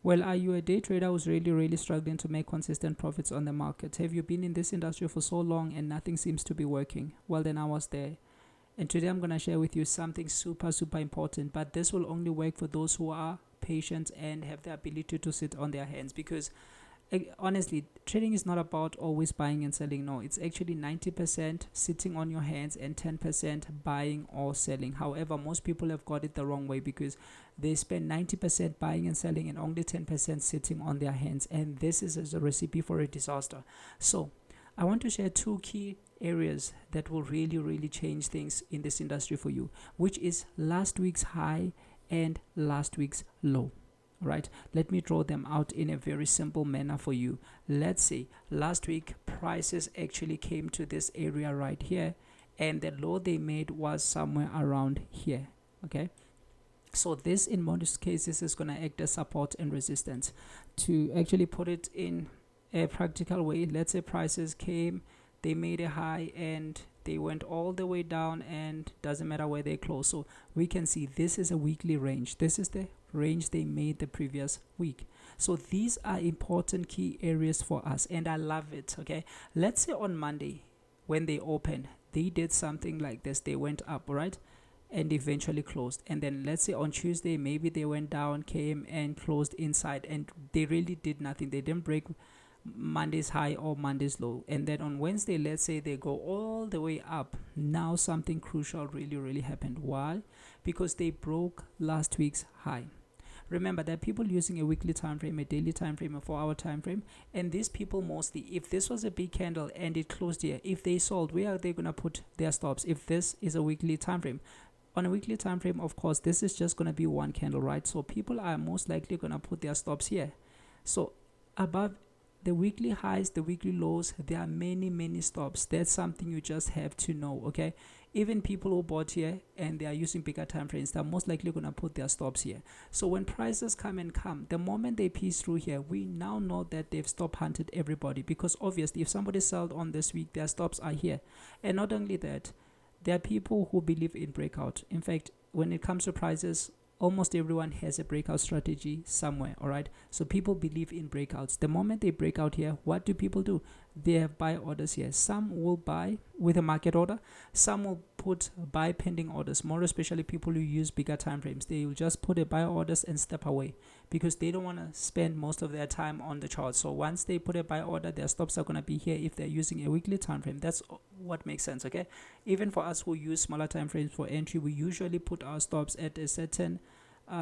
Well, are you a day trader who's really struggling to make consistent profits on the market? Have you been in this industry for so long and nothing seems to be working? Well, then I was there. And today I'm going to share with you something super important, but this will only work for those who are patient and have the ability to sit on their hands, because honestly, trading is not about always buying and selling. No, it's actually 90% sitting on your hands and 10% buying or selling. However, most people have got it the wrong way, because they spend 90% buying and selling and only 10% sitting on their hands, and this is a recipe for a disaster. So I want to share two key areas that will really change things in this industry for you, which is last week's high and last week's low. Right, let me draw them out in a very simple manner for you. Let's say last week prices actually came to this area right here, and the low they made was somewhere around here. Okay, so this in most cases is going to act as support and resistance. To actually put it in a practical way, let's say prices came, they made a high and they went all the way down, and doesn't matter where they close. So we can see this is a weekly range. This is the range they made the previous week. So these are important key areas for us, and I love it. Okay, let's say on Monday when they opened, they did something like this. They went up, right, and eventually closed. And then let's say on Tuesday maybe they went down, came and closed inside, and they really did nothing. They didn't break Monday's high or Monday's low. And then on Wednesday, let's say they go all the way up. Now something crucial really happened. Why? Because they broke last week's high. Remember, there are people using a weekly time frame, a daily time frame, a 4-hour time frame, and these people mostly, if this was a big candle and it closed here, if they sold, where are they going to put their stops? If this is a weekly time frame, on a weekly time frame, of course, this is just going to be one candle, right? So people are most likely going to put their stops here. So above the weekly highs, the weekly lows, there are many stops. That's something you just have to know. Okay, even people who bought here and they are using bigger time frames, they're most likely going to put their stops here. So when prices come, the moment they piece through here, we now know that they've stop hunted everybody, because obviously if somebody sold on this week, their stops are here. And not only that, there are people who believe in breakout. In fact, when it comes to prices, almost everyone has a breakout strategy somewhere. All right, so people believe in breakouts. The moment they break out here, what do people do? They have buy orders here. Some will buy with a market order, some will put buy pending orders. More especially people who use bigger time frames, they will just put a buy orders and step away, because they don't want to spend most of their time on the chart. So once they put a buy order, their stops are going to be here if they're using a weekly time frame. That's what makes sense. Okay, even for us who use smaller time frames for entry, we usually put our stops at a certain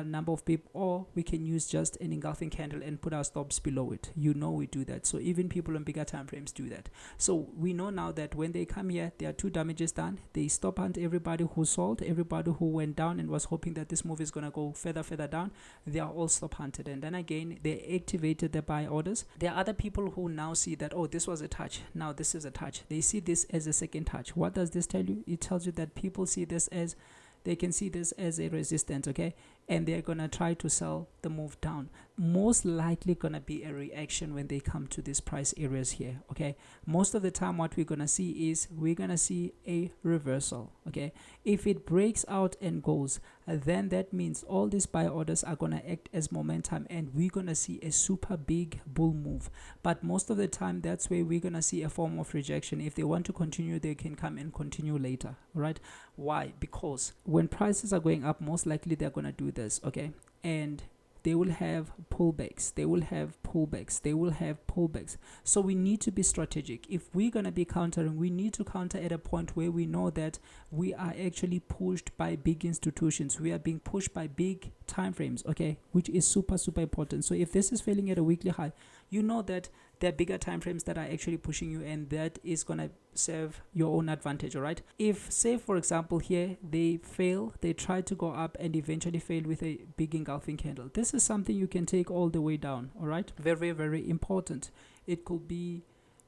number of pip, or we can use just an engulfing candle and put our stops below it. You know, we do that. So even people on bigger time frames do that. So we know now that when they come here, there are two damages done. They stop hunt everybody who sold, everybody who went down and was hoping that this move is going to go further down. They are all stop hunted, and then again they activated the buy orders. There are other people who now see that, oh, this was a touch, now this is a touch. They see this as a second touch. What does this tell you? It tells you that people see this as, they can see this as a resistance. Okay, and they're gonna try to sell the move down. Most likely gonna be a reaction when they come to these price areas here. Okay, most of the time what we're gonna see is we're gonna see a reversal. Okay, if it breaks out and goes, then that means all these buy orders are gonna act as momentum, and we're gonna see a super big bull move. But most of the time, that's where we're gonna see a form of rejection. If they want to continue, they can come and continue later. Right? Why? Because when prices are going up, most likely they're gonna do this. Okay, and they will have pullbacks, they will have pullbacks, they will have pullbacks. So we need to be strategic. If we're going to be countering, we need to counter at a point where we know that we are actually pushed by big institutions, we are being pushed by big time frames. Okay, which is super important. So if this is failing at a weekly high, you know that there are bigger time frames that are actually pushing you, and that is going to serve your own advantage. All right, if say for example here they fail, they try to go up and eventually fail with a big engulfing candle, this is something you can take all the way down. All right, very important. It could be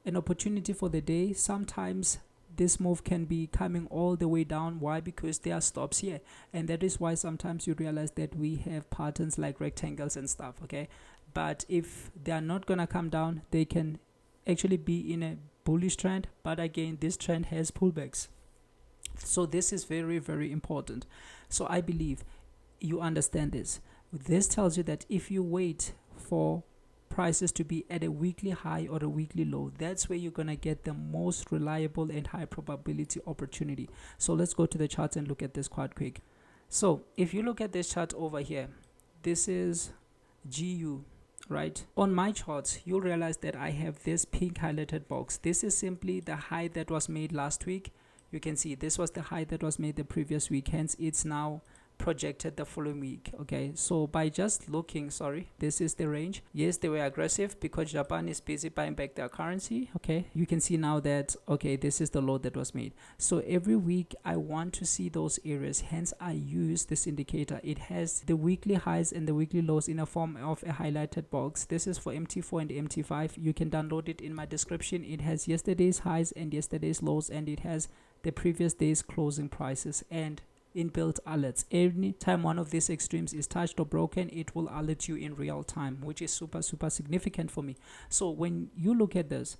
an opportunity for the day. Sometimes this move can be coming all the way down. Why? Because there are stops here, and that is why sometimes you realize that we have patterns like rectangles and stuff. Okay, but if they are not gonna come down, they can actually be in a bullish trend, but again this trend has pullbacks. So this is very important. So I believe you understand this. This tells you that if you wait for prices to be at a weekly high or a weekly low. That's where you're gonna get the most reliable and high probability opportunity. So let's go to the charts and look at this quite quick. So if you look at this chart over here, this is GU, right? On my charts, you'll realize that I have this pink highlighted box. This is simply the high that was made last week. You can see this was the high that was made the previous week, hence it's now projected the following week. Okay, so by just looking, this is the range. Yes, they were aggressive because Japan is busy buying back their currency. Okay, you can see now that, okay, this is the low that was made. So every week I want to see those areas, hence I use this indicator. It has the weekly highs and the weekly lows in a form of a highlighted box. This is for MT4 and MT5. You can download it in my description. It has yesterday's highs and yesterday's lows, and it has the previous day's closing prices and inbuilt alerts. Any time one of these extremes is touched or broken, it will alert you in real time, which is super significant for me. So when you look at this,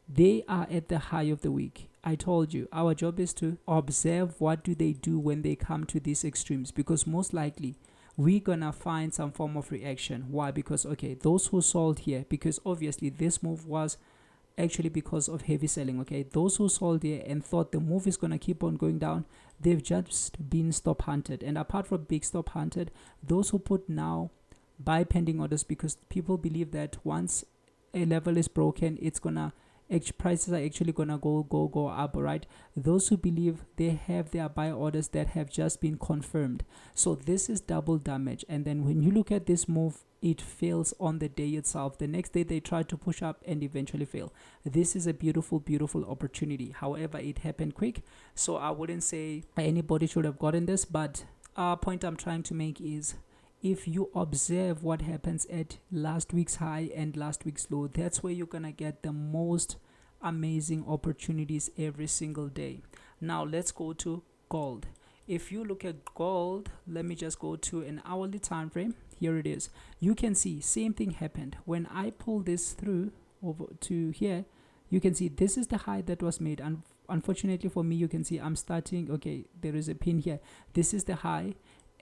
they are at the high of the week. I told you our job is to observe what do they do when they come to these extremes, because most likely we're gonna find some form of reaction. Why? Because okay, those who sold here, because obviously this move was actually because of heavy selling. Okay, those who sold here and thought the move is going to keep on going down, they've just been stop hunted. And apart from big stop hunted, those who put now buy pending orders, because people believe that once a level is broken, it's gonna prices are actually gonna go up, right? Those who believe, they have their buy orders that have just been confirmed. So this is double damage. And then when you look at this move, it fails on the day itself. The next day they try to push up and eventually fail. This is a beautiful opportunity. However, it happened quick, so I wouldn't say anybody should have gotten this. But point I'm trying to make is, if you observe what happens at last week's high and last week's low, that's where you're gonna get the most amazing opportunities every single day. Now let's go to gold. If you look at gold, let me just go to an hourly time frame. Here it is. You can see same thing happened. When I pull this through over to here, you can see this is the high that was made. And unfortunately for me, you can see I'm starting, okay, there is a pin here. This is the high,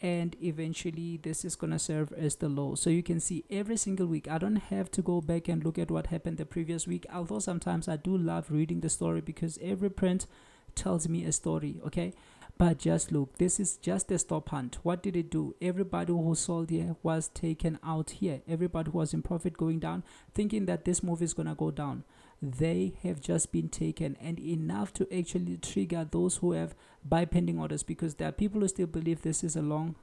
and eventually this is gonna serve as the low. So you can see every single week, I don't have to go back and look at what happened the previous week, although sometimes I do love reading the story, because every print tells me a story. Okay, but just look, this is just a stop hunt. What did it do? Everybody who sold here was taken out here. Everybody who was in profit going down, thinking that this move is gonna go down, they have just been taken, and enough to actually trigger those who have buy pending orders, because there are people who still believe this is a long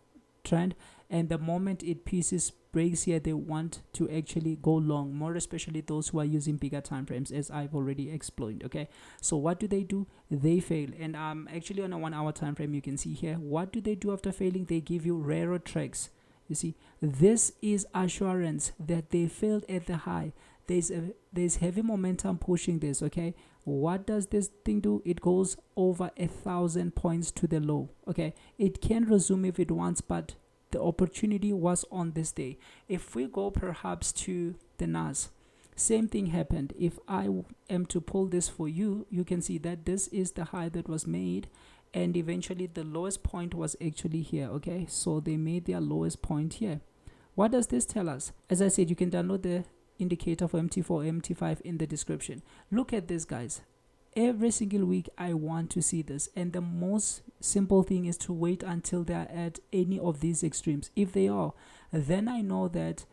trend, and the moment it pieces breaks here, they want to actually go long, more especially those who are using bigger time frames, as I've already explained. Okay, so what do? They fail. And actually on a 1 hour time frame, you can see here, what do they do after failing? They give you rarer tracks. You see, this is assurance that they failed at the high. There's heavy momentum pushing this. Okay, what does this thing do? It goes over 1,000 points to the low. Okay, it can resume if it wants, but the opportunity was on this day. If we go perhaps to the NAS, same thing happened. If I am to pull this for you, you can see that this is the high that was made, and eventually the lowest point was actually here. Okay, so they made their lowest point here. What does this tell us? As I said, you can download the indicator for MT4, MT5 in the description. Look at this, guys. Every single week I want to see this, and the most simple thing is to wait until they are at any of these extremes. If they are, then I know that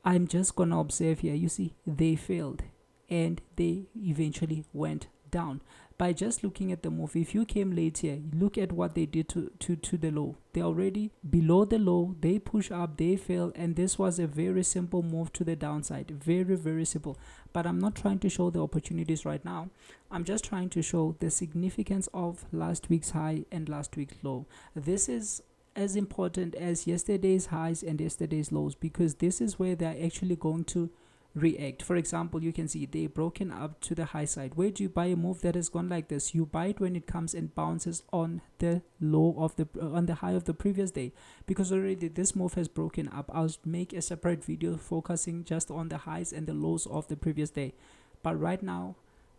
I'm just gonna observe here. You see, they failed and they eventually went down. By just looking at the move, if you came late here, look at what they did to the low. They're already below the low, they push up, they fail, and this was a very simple move to the downside. Very simple. But I'm not trying to show the opportunities right now. I'm just trying to show the significance of last week's high and last week's low. This is as important as yesterday's highs and yesterday's lows, because this is where they're actually going to react. For example, you can see they broken up to the high side. Where do you buy a move that has gone like this? You buy it when it comes and bounces on the low of the high of the previous day, because already this move has broken up. I'll make a separate video focusing just on the highs and the lows of the previous day, but right now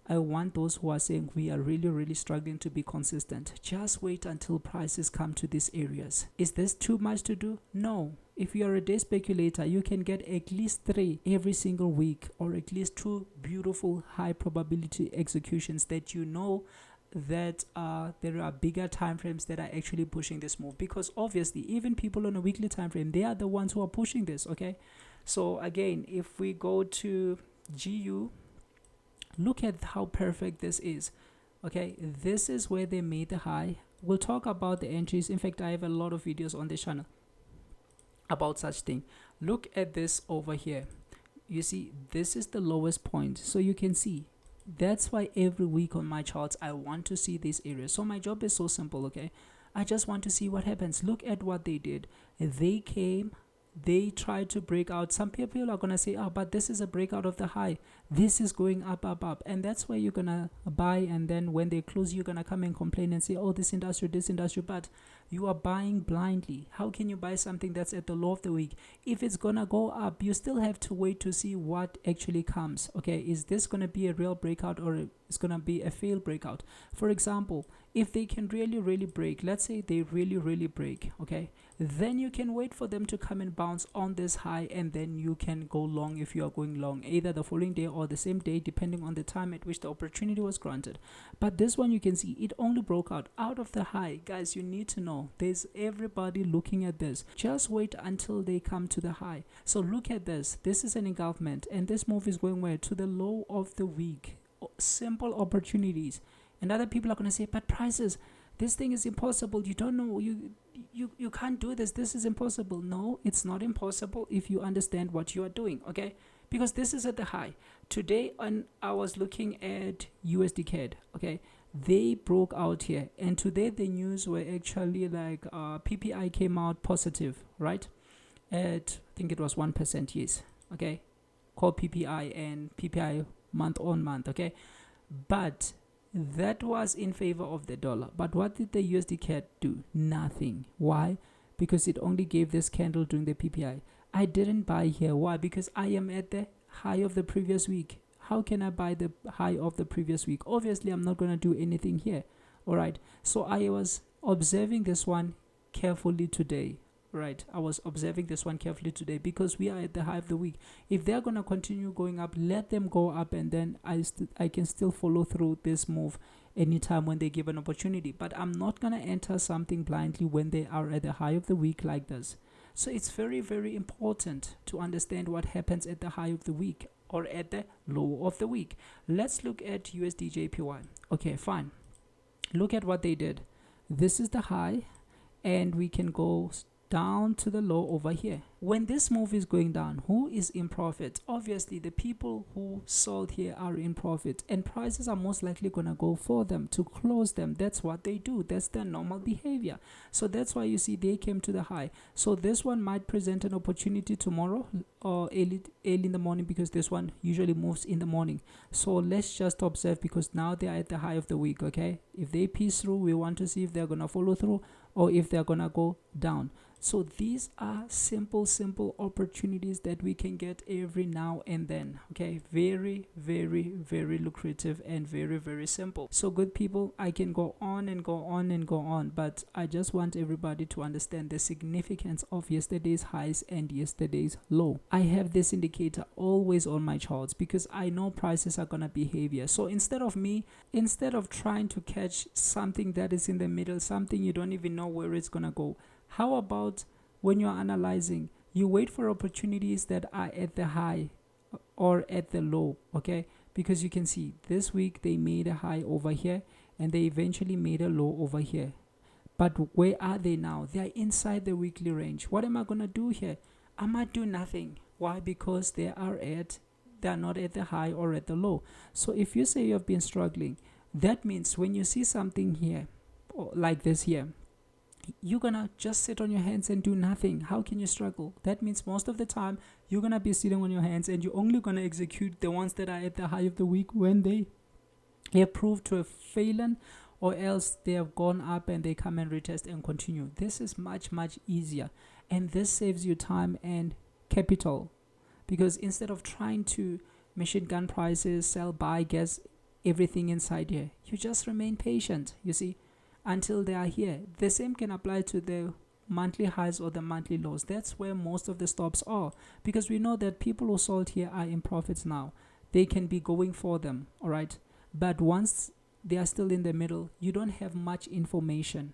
I want those who are saying we are really struggling to be consistent. Just wait until prices come to these areas. Is this too much to do? No. If you are a day speculator, you can get at least 3 every single week, or at least 2 beautiful high probability executions that you know that there are bigger time frames that are actually pushing this move, because obviously even people on a weekly time frame, they are the ones who are pushing this. Okay, so again, if we go to GU, look at how perfect this is. Okay, this is where they made the high. We'll talk about the entries. In fact, I have a lot of videos on this channel about such thing. Look at this over here. You see, this is the lowest point, so you can see that's why every week on my charts I want to see these areas. So my job is so simple. Okay, I just want to see what happens. Look at what they did. They came, they tried to break out. Some people are gonna say, oh, but this is a breakout of the high, this is going up, and that's where you're gonna buy. And then when they close, you're gonna come and complain and say, oh, this industry, but you are buying blindly. How can you buy something that's at the low of the week? If it's gonna go up, you still have to wait to see what actually comes. Okay, is this gonna be a real breakout, or it's gonna be a failed breakout? For example, if they can really break, let's say they really break, okay, then you can wait for them to come and bounce on this high, and then you can go long if you are going long, either the following day or the same day, depending on the time at which the opportunity was granted. But this one, you can see it only broke out of the high. Guys, you need to know, there's everybody looking at this. Just wait until they come to the high. So look at this. This is an engulfment, and this move is going where? To the low of the week. Simple opportunities. And other people are going to say, but prices, this thing is impossible. You don't know, you can't do this. This is impossible. No, it's not impossible if you understand what you are doing. Okay, because this is at the high. Today, I was looking at USD CAD. Okay, they broke out here, and today the news were actually like PPI came out positive, right? At, I think it was 1%. Yes. Okay, called PPI, and PPI month on month. Okay, but that was in favor of the dollar. But what did the USD CAD do? Nothing. Why? Because it only gave this candle during the PPI. I didn't buy here. Why? Because I am at the high of the previous week. How can I buy the high of the previous week? Obviously, I'm not going to do anything here. All right. So I was observing this one carefully today. Right, I was observing this one carefully today, because we are at the high of the week. If they're going to continue going up, let them go up, and then I can still follow through this move anytime when they give an opportunity. But I'm not going to enter something blindly when they are at the high of the week like this. So it's very important to understand what happens at the high of the week or at the low of the week. Let's look at USD JPY. Okay, fine. Look at what they did. This is the high, and we can go down to the low over here. When this move is going down, who is in profit? Obviously, the people who sold here are in profit, and prices are most likely gonna go for them to close them. That's what they do. That's their normal behavior. So that's why you see they came to the high. So this one might present an opportunity tomorrow or early in the morning, because this one usually moves in the morning. So let's just observe, because now they are at the high of the week. Okay, if they piece through, we want to see if they're gonna follow through or if they're gonna go down. So these are simple opportunities that we can get every now and then. Okay, very lucrative and very simple. So good people, I can go on and go on, but I just want everybody to understand the significance of yesterday's highs and yesterday's low. I have this indicator always on my charts, because I know prices are gonna behave here. So instead of trying to catch something that is in the middle, something you don't even know where it's gonna go, how about when you're analyzing, you wait for opportunities that are at the high or at the low, okay? Because you can see this week they made a high over here, and they eventually made a low over here. But where are they now? They are inside the weekly range. What am I going to do here? I might do nothing. Why? Because they are not at the high or at the low. So if you say you've been struggling, that means when you see something here, like this here, you're gonna just sit on your hands and do nothing. How can you struggle? That means most of the time you're gonna be sitting on your hands, and you're only gonna execute the ones that are at the high of the week when they have proved to have fallen, or else they have gone up and they come and retest and continue. This is much easier, and this saves you time and capital, because instead of trying to machine gun prices, sell, buy, guess, everything inside here. You just remain patient, you see, until they are here. The same can apply to the monthly highs or the monthly lows. That's where most of the stops are, because we know that people who sold here are in profits now. They can be going for them, all right? But once they are still in the middle, you don't have much information